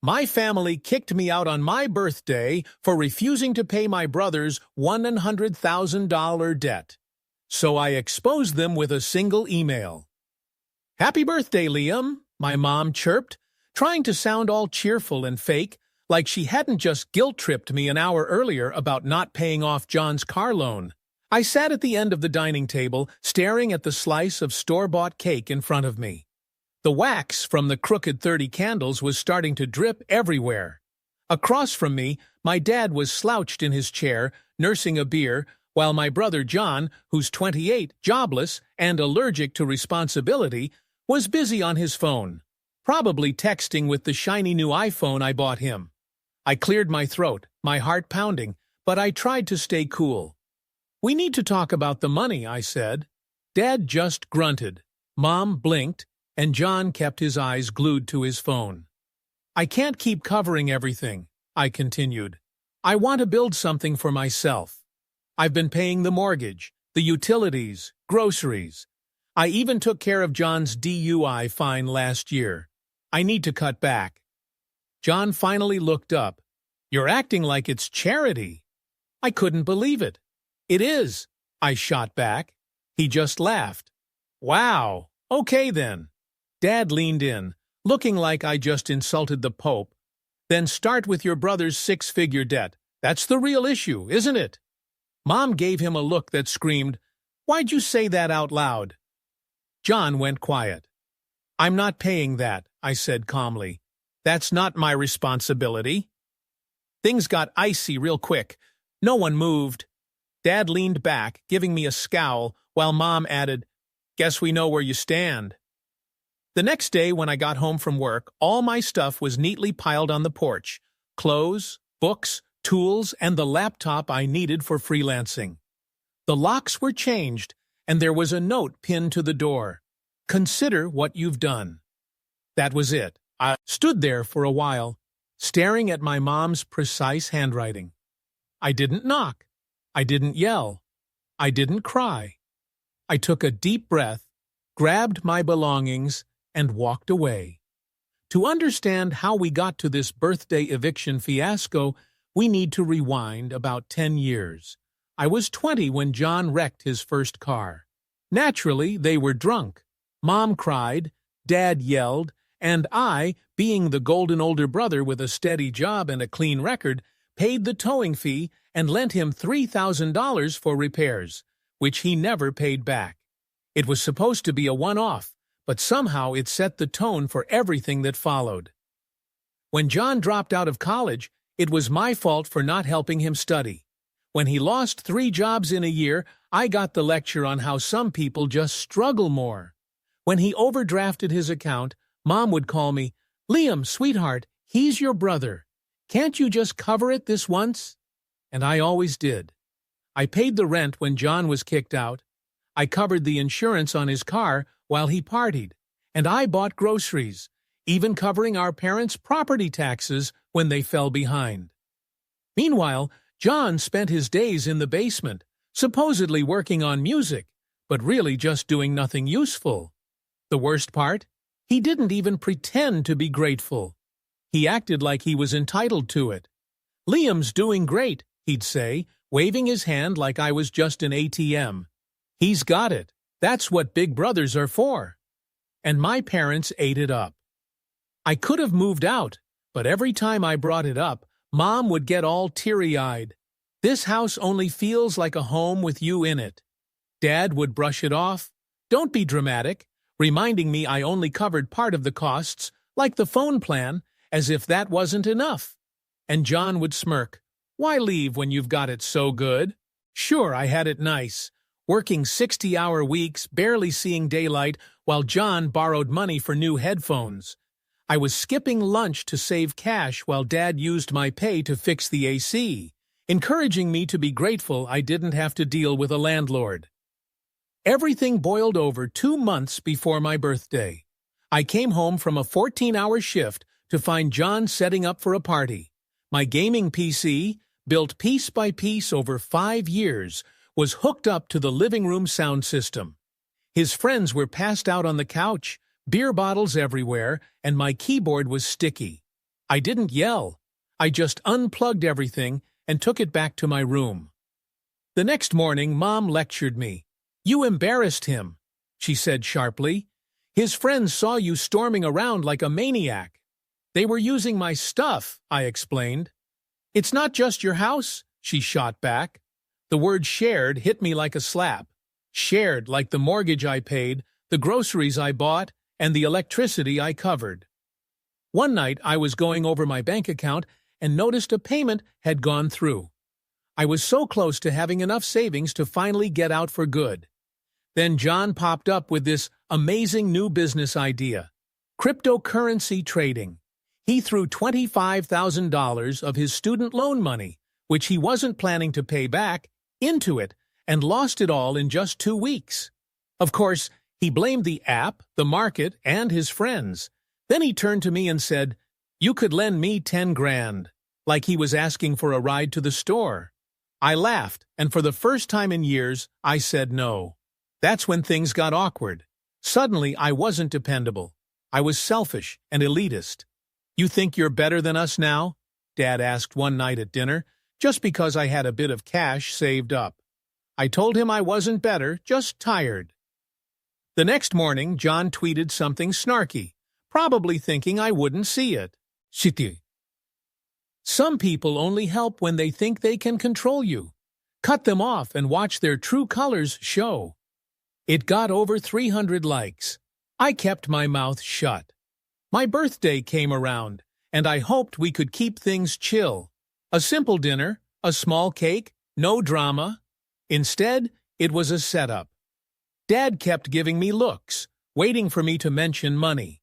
My family kicked me out on my birthday for refusing to pay my brother's $100,000 debt. So I exposed them with a single email. "Happy birthday, Liam," my mom chirped, trying to sound all cheerful and fake, like she hadn't just guilt-tripped me an hour earlier about not paying off John's car loan. I sat at the end of the dining table, staring at the slice of store-bought cake in front of me. The wax from the crooked 30 candles was starting to drip everywhere. Across from me, my dad was slouched in his chair, nursing a beer, while my brother John, who's 28, jobless, and allergic to responsibility, was busy on his phone, probably texting with the shiny new iPhone I bought him. I cleared my throat, my heart pounding, but I tried to stay cool. "We need to talk about the money," I said. Dad just grunted. Mom blinked, and John kept his eyes glued to his phone. "I can't keep covering everything," I continued. "I want to build something for myself. I've been paying the mortgage, the utilities, groceries. I even took care of John's DUI fine last year. I need to cut back." John finally looked up. "You're acting like it's charity." I couldn't believe it. "It is," I shot back. He just laughed. "Wow, okay then." Dad leaned in, looking like I just insulted the Pope. "Then start with your brother's six-figure debt. That's the real issue, isn't it?" Mom gave him a look that screamed, "Why'd you say that out loud?" John went quiet. "I'm not paying that," I said calmly. "That's not my responsibility." Things got icy real quick. No one moved. Dad leaned back, giving me a scowl, while Mom added, "Guess we know where you stand." The next day when I got home from work, all my stuff was neatly piled on the porch: clothes, books, tools, and the laptop I needed for freelancing. The locks were changed, and there was a note pinned to the door. "Consider what you've done." That was it. I stood there for a while, staring at my mom's precise handwriting. I didn't knock. I didn't yell. I didn't cry. I took a deep breath, grabbed my belongings, and walked away. To understand how we got to this birthday eviction fiasco, we need to rewind about 10 years. I was 20 when John wrecked his first car. Naturally, they were drunk. Mom cried, Dad yelled, and I, being the golden older brother with a steady job and a clean record, paid the towing fee and lent him $3,000 for repairs, which he never paid back. It was supposed to be a one-off, but somehow it set the tone for everything that followed. When John dropped out of college, it was my fault for not helping him study. When he lost 3 jobs in a year, I got the lecture on how some people just struggle more. When he overdrafted his account, Mom would call me, "Liam, sweetheart, he's your brother. Can't you just cover it this once?" And I always did. I paid the rent when John was kicked out. I covered the insurance on his car while he partied. And I bought groceries, even covering our parents' property taxes when they fell behind. Meanwhile, John spent his days in the basement, supposedly working on music, but really just doing nothing useful. The worst part? He didn't even pretend to be grateful. He acted like he was entitled to it. "Liam's doing great," he'd say, waving his hand like I was just an ATM. "He's got it. That's what big brothers are for." And my parents ate it up. I could have moved out, but every time I brought it up, Mom would get all teary-eyed. "This house only feels like a home with you in it." Dad would brush it off. "Don't be dramatic," reminding me I only covered part of the costs, like the phone plan, as if that wasn't enough. And John would smirk. "Why leave when you've got it so good?" Sure, I had it nice, working 60-hour weeks, barely seeing daylight, while John borrowed money for new headphones. I was skipping lunch to save cash while Dad used my pay to fix the AC, encouraging me to be grateful I didn't have to deal with a landlord. Everything boiled over 2 months before my birthday. I came home from a 14-hour shift to find John setting up for a party. My gaming PC, built piece by piece over 5 years, was hooked up to the living room sound system. His friends were passed out on the couch, beer bottles everywhere, and my keyboard was sticky. I didn't yell. I just unplugged everything and took it back to my room. The next morning, Mom lectured me. "You embarrassed him," she said sharply. "His friends saw you storming around like a maniac." "They were using my stuff," I explained. "It's not just your house," she shot back. The word shared hit me like a slap. Shared like the mortgage I paid, the groceries I bought, and the electricity I covered. One night I was going over my bank account and noticed a payment had gone through. I was so close to having enough savings to finally get out for good. Then John popped up with this amazing new business idea: cryptocurrency trading. He threw $25,000 of his student loan money, which he wasn't planning to pay back, into it, and lost it all in just 2 weeks. Of course, he blamed the app, the market, and his friends. Then he turned to me and said, "You could lend me 10 grand, like he was asking for a ride to the store. I laughed, and for the first time in years, I said no. That's when things got awkward. Suddenly, I wasn't dependable. I was selfish and elitist. "You think you're better than us now?" Dad asked one night at dinner, just because I had a bit of cash saved up. I told him I wasn't better, just tired. The next morning, John tweeted something snarky, probably thinking I wouldn't see it. Shitty. "Some people only help when they think they can control you. Cut them off and watch their true colors show." It got over 300 likes. I kept my mouth shut. My birthday came around, and I hoped we could keep things chill. A simple dinner, a small cake, no drama. Instead, it was a setup. Dad kept giving me looks, waiting for me to mention money.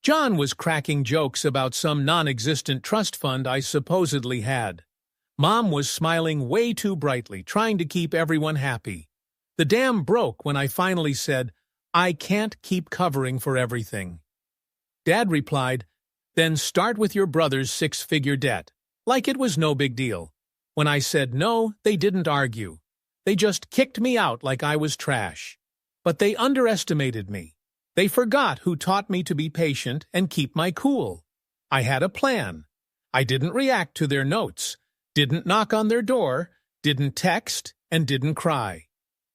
John was cracking jokes about some non-existent trust fund I supposedly had. Mom was smiling way too brightly, trying to keep everyone happy. The dam broke when I finally said, "I can't keep covering for everything." Dad replied, "Then start with your brother's 6-figure debt," like it was no big deal. When I said no, they didn't argue. They just kicked me out like I was trash. But they underestimated me. They forgot who taught me to be patient and keep my cool. I had a plan. I didn't react to their notes, didn't knock on their door, didn't text, and didn't cry.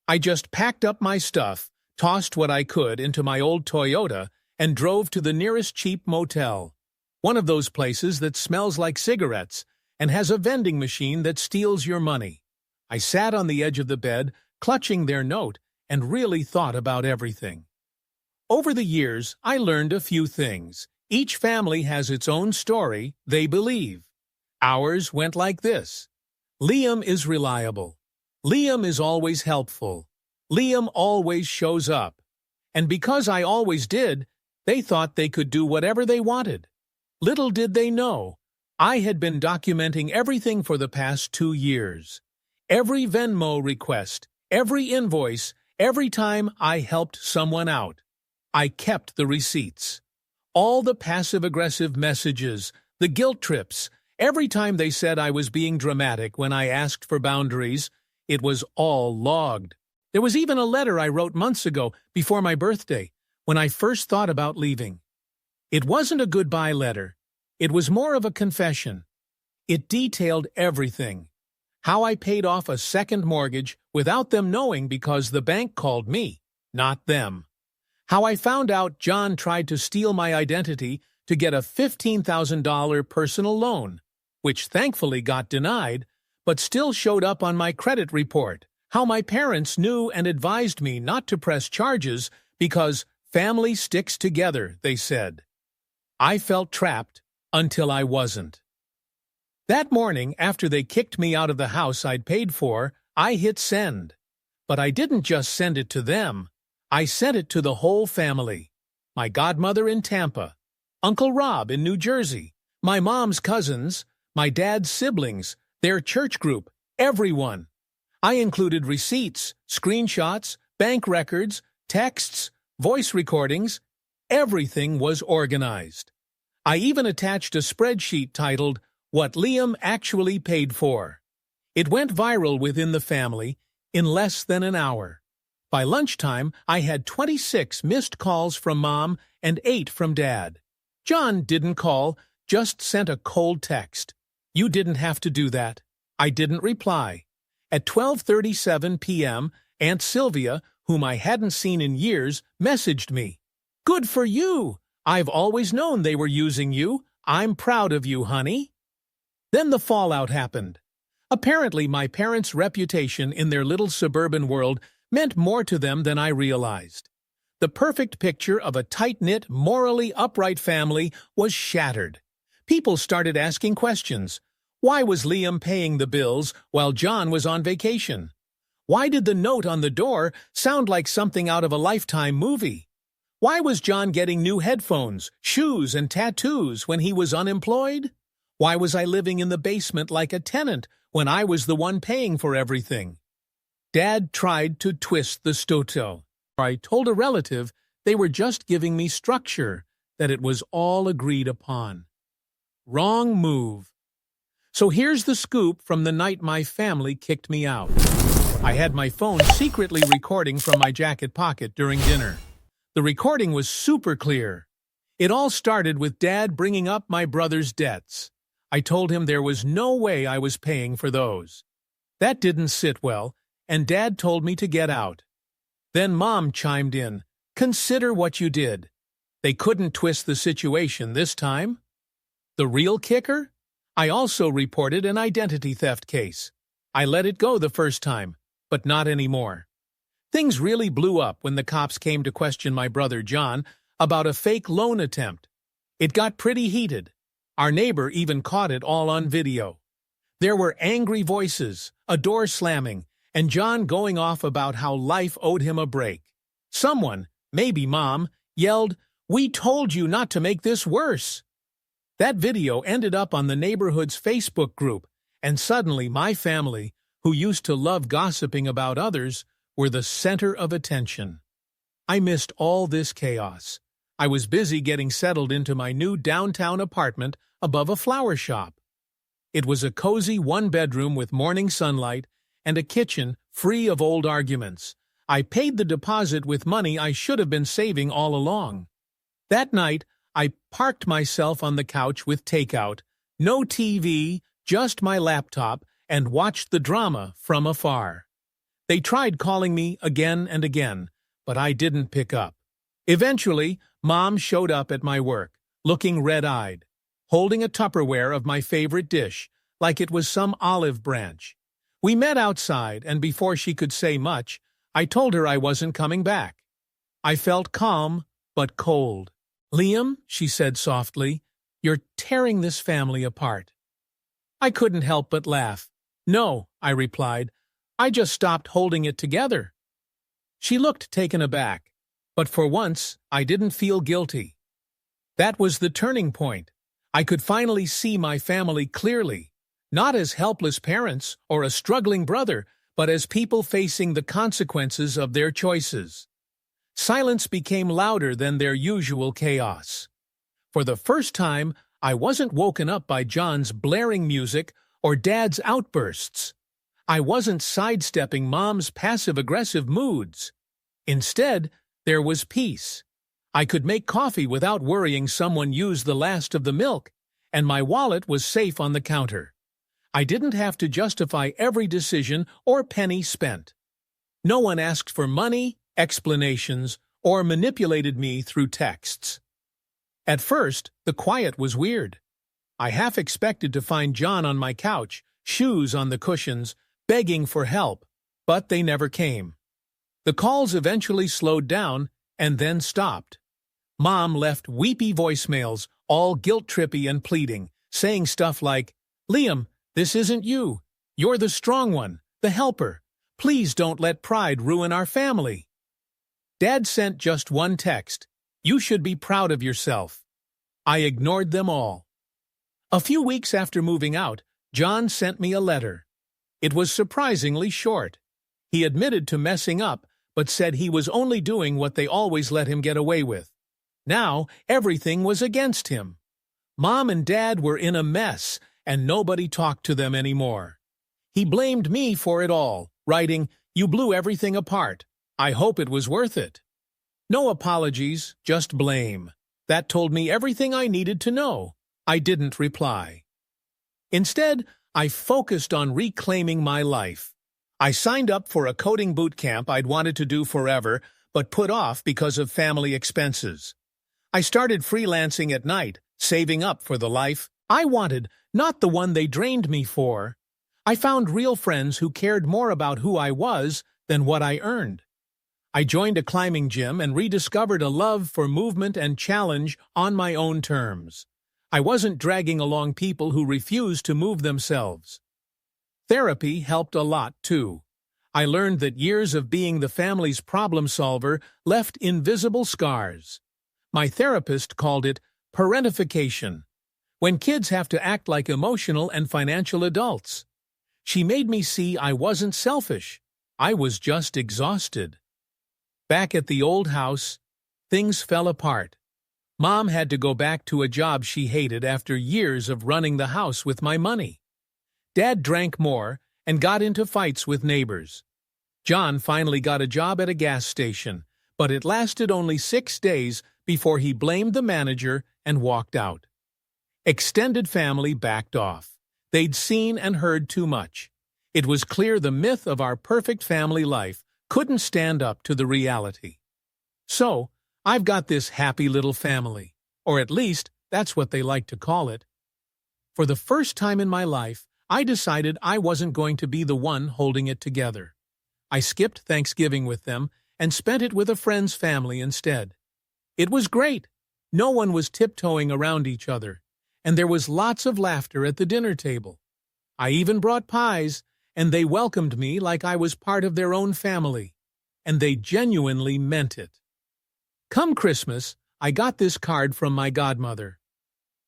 I just packed up my stuff, tossed what I could into my old Toyota, and drove to the nearest cheap motel. One of those places that smells like cigarettes and has a vending machine that steals your money. I sat on the edge of the bed, clutching their note, and really thought about everything. Over the years, I learned a few things. Each family has its own story, they believe. Ours went like this. Liam is reliable. Liam is always helpful. Liam always shows up. And because I always did, they thought they could do whatever they wanted. Little did they know, I had been documenting everything for the past 2 years. Every Venmo request, every invoice, every time I helped someone out. I kept the receipts. All the passive-aggressive messages, the guilt trips, every time they said I was being dramatic when I asked for boundaries, it was all logged. There was even a letter I wrote months ago, before my birthday, when I first thought about leaving. It wasn't a goodbye letter. It was more of a confession. It detailed everything. How I paid off a second mortgage without them knowing because the bank called me, not them. How I found out John tried to steal my identity to get a $15,000 personal loan, which thankfully got denied, but still showed up on my credit report. How my parents knew and advised me not to press charges because family sticks together, they said. I felt trapped until I wasn't. That morning, after they kicked me out of the house I'd paid for, I hit send. But I didn't just send it to them. I sent it to the whole family. My godmother in Tampa, Uncle Rob in New Jersey, my mom's cousins, my dad's siblings, their church group, everyone. I included receipts, screenshots, bank records, texts, voice recordings. Everything was organized. I even attached a spreadsheet titled, "What Liam Actually Paid For." It went viral within the family in less than an hour. By lunchtime, I had 26 missed calls from Mom and 8 from Dad. John didn't call, just sent a cold text. You didn't have to do that. I didn't reply. At 12:37 p.m., Aunt Sylvia, whom I hadn't seen in years, messaged me. Good for you! I've always known they were using you. I'm proud of you, honey. Then the fallout happened. Apparently, my parents' reputation in their little suburban world meant more to them than I realized. The perfect picture of a tight-knit, morally upright family was shattered. People started asking questions. Why was Liam paying the bills while John was on vacation? Why did the note on the door sound like something out of a Lifetime movie? Why was John getting new headphones, shoes, and tattoos when he was unemployed? Why was I living in the basement like a tenant when I was the one paying for everything? Dad tried to twist the story. I told a relative they were just giving me structure, that it was all agreed upon. Wrong move. So here's the scoop from the night my family kicked me out. I had my phone secretly recording from my jacket pocket during dinner. The recording was super clear. It all started with Dad bringing up my brother's debts. I told him there was no way I was paying for those. That didn't sit well, and Dad told me to get out. Then Mom chimed in. Consider what you did. They couldn't twist the situation this time. The real kicker? I also reported an identity theft case. I let it go the first time, but not anymore. Things really blew up when the cops came to question my brother John about a fake loan attempt. It got pretty heated. Our neighbor even caught it all on video. There were angry voices, a door slamming, and John going off about how life owed him a break. Someone, maybe Mom, yelled, "We told you not to make this worse." That video ended up on the neighborhood's Facebook group, and suddenly my family, who used to love gossiping about others, were the center of attention. I missed all this chaos. I was busy getting settled into my new downtown apartment above a flower shop. It was a cozy one-bedroom with morning sunlight and a kitchen free of old arguments. I paid the deposit with money I should have been saving all along. That night, I parked myself on the couch with takeout, no TV, just my laptop, and watched the drama from afar. They tried calling me again and again, but I didn't pick up. Eventually, Mom showed up at my work, looking red-eyed, holding a Tupperware of my favorite dish, like it was some olive branch. We met outside, and before she could say much, I told her I wasn't coming back. I felt calm, but cold. "Liam," she said softly, "you're tearing this family apart." I couldn't help but laugh. "No," I replied, "I just stopped holding it together." She looked taken aback, but for once, I didn't feel guilty. That was the turning point. I could finally see my family clearly, not as helpless parents or a struggling brother, but as people facing the consequences of their choices. Silence became louder than their usual chaos. For the first time, I wasn't woken up by John's blaring music or Dad's outbursts. I wasn't sidestepping Mom's passive-aggressive moods. Instead, there was peace. I could make coffee without worrying someone used the last of the milk, and my wallet was safe on the counter. I didn't have to justify every decision or penny spent. No one asked for money, explanations, or manipulated me through texts. At first, the quiet was weird. I half expected to find John on my couch, shoes on the cushions, begging for help, but they never came. The calls eventually slowed down and then stopped. Mom left weepy voicemails, all guilt-trippy and pleading, saying stuff like, "Liam, this isn't you. You're the strong one, the helper. Please don't let pride ruin our family." Dad sent just one text, "You should be proud of yourself." I ignored them all. A few weeks after moving out, John sent me a letter. It was surprisingly short. He admitted to messing up, but said he was only doing what they always let him get away with. Now, everything was against him. Mom and Dad were in a mess, and nobody talked to them anymore. He blamed me for it all, writing, "You blew everything apart. I hope it was worth it." No apologies, just blame. That told me everything I needed to know. I didn't reply. Instead, I focused on reclaiming my life. I signed up for a coding boot camp I'd wanted to do forever, but put off because of family expenses. I started freelancing at night, saving up for the life I wanted, not the one they drained me for. I found real friends who cared more about who I was than what I earned. I joined a climbing gym and rediscovered a love for movement and challenge on my own terms. I wasn't dragging along people who refused to move themselves. Therapy helped a lot, too. I learned that years of being the family's problem solver left invisible scars. My therapist called it parentification, when kids have to act like emotional and financial adults. She made me see I wasn't selfish. I was just exhausted. Back at the old house, things fell apart. Mom had to go back to a job she hated after years of running the house with my money. Dad drank more and got into fights with neighbors. John finally got a job at a gas station, but it lasted only 6 days before he blamed the manager and walked out. Extended family backed off. They'd seen and heard too much. It was clear the myth of our perfect family life couldn't stand up to the reality. So, I've got this happy little family, or at least that's what they like to call it. For the first time in my life, I decided I wasn't going to be the one holding it together. I skipped Thanksgiving with them and spent it with a friend's family instead. It was great. No one was tiptoeing around each other, and there was lots of laughter at the dinner table. I even brought pies, and they welcomed me like I was part of their own family, and they genuinely meant it. Come Christmas, I got this card from my godmother.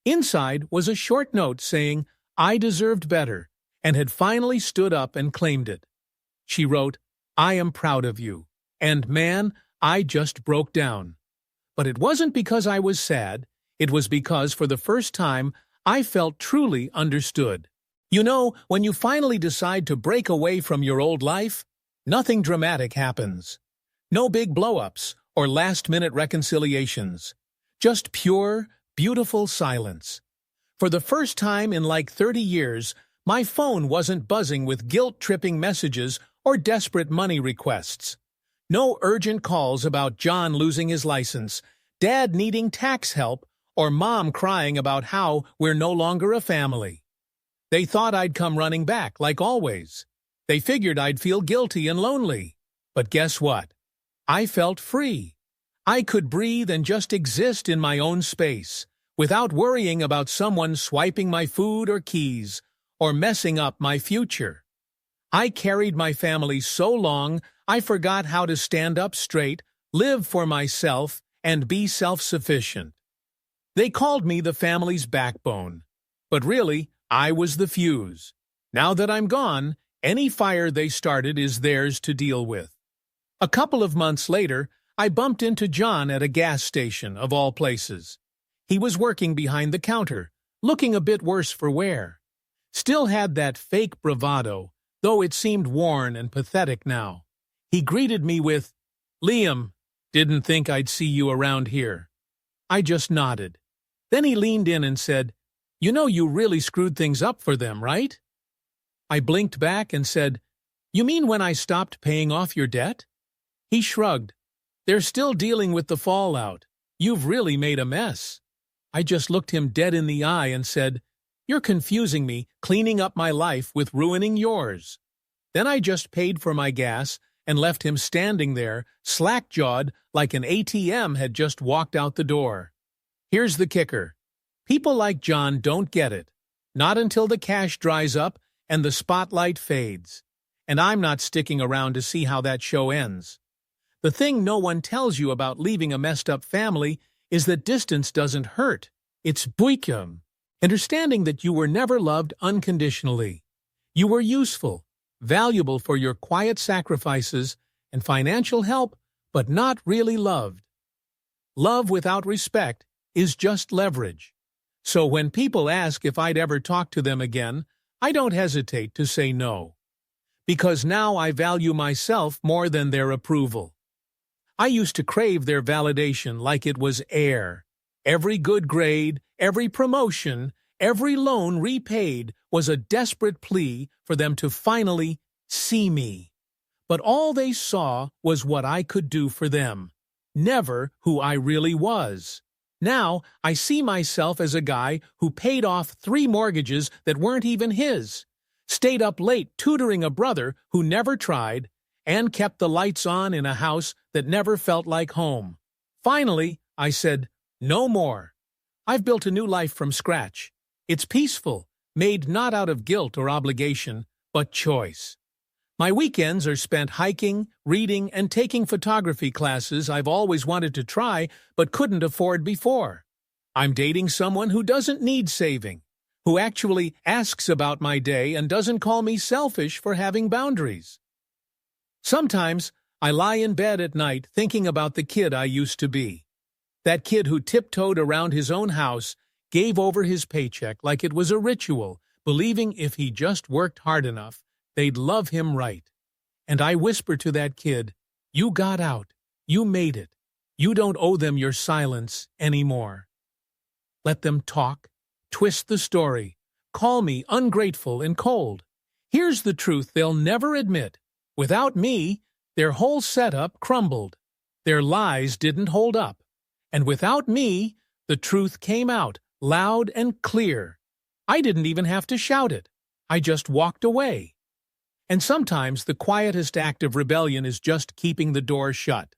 Inside was a short note saying I deserved better and had finally stood up and claimed it. She wrote, "I am proud of you," and man, I just broke down. But it wasn't because I was sad, it was because for the first time I felt truly understood. You know, when you finally decide to break away from your old life, nothing dramatic happens. No big blow-ups or last-minute reconciliations. Just pure, beautiful silence. For the first time in like 30 years, my phone wasn't buzzing with guilt-tripping messages or desperate money requests. No urgent calls about John losing his license, Dad needing tax help, or Mom crying about how we're no longer a family. They thought I'd come running back, like always. They figured I'd feel guilty and lonely. But guess what? I felt free. I could breathe and just exist in my own space, without worrying about someone swiping my food or keys, or messing up my future. I carried my family so long, I forgot how to stand up straight, live for myself, and be self-sufficient. They called me the family's backbone. But really, I was the fuse. Now that I'm gone, any fire they started is theirs to deal with. A couple of months later, I bumped into John at a gas station, of all places. He was working behind the counter, looking a bit worse for wear. Still had that fake bravado, though it seemed worn and pathetic now. He greeted me with, "Liam, didn't think I'd see you around here." I just nodded. Then he leaned in and said, "You know you really screwed things up for them, right?" I blinked back and said, "You mean when I stopped paying off your debt?" He shrugged. "They're still dealing with the fallout. You've really made a mess." I just looked him dead in the eye and said, "You're confusing me, cleaning up my life with ruining yours." Then I just paid for my gas and left him standing there, slack-jawed, like an ATM had just walked out the door. Here's the kicker. People like John don't get it. Not until the cash dries up and the spotlight fades. And I'm not sticking around to see how that show ends. The thing no one tells you about leaving a messed-up family is that distance doesn't hurt. It's buikum. Understanding that you were never loved unconditionally. You were useful, valuable for your quiet sacrifices and financial help, but not really loved. Love without respect is just leverage. So when people ask if I'd ever talk to them again, I don't hesitate to say no. Because now I value myself more than their approval. I used to crave their validation like it was air. Every good grade, every promotion, every loan repaid was a desperate plea for them to finally see me. But all they saw was what I could do for them, never who I really was. Now, I see myself as a guy who paid off 3 mortgages that weren't even his, stayed up late tutoring a brother who never tried, and kept the lights on in a house that never felt like home. Finally, I said, no more. I've built a new life from scratch. It's peaceful, made not out of guilt or obligation, but choice. My weekends are spent hiking, reading, and taking photography classes I've always wanted to try but couldn't afford before. I'm dating someone who doesn't need saving, who actually asks about my day and doesn't call me selfish for having boundaries. Sometimes I lie in bed at night thinking about the kid I used to be. That kid who tiptoed around his own house, gave over his paycheck like it was a ritual, believing if he just worked hard enough, they'd love him right. And I whisper to that kid, you got out. You made it. You don't owe them your silence anymore. Let them talk. Twist the story. Call me ungrateful and cold. Here's the truth they'll never admit. Without me, their whole setup crumbled. Their lies didn't hold up. And without me, the truth came out, loud and clear. I didn't even have to shout it. I just walked away. And sometimes the quietest act of rebellion is just keeping the door shut.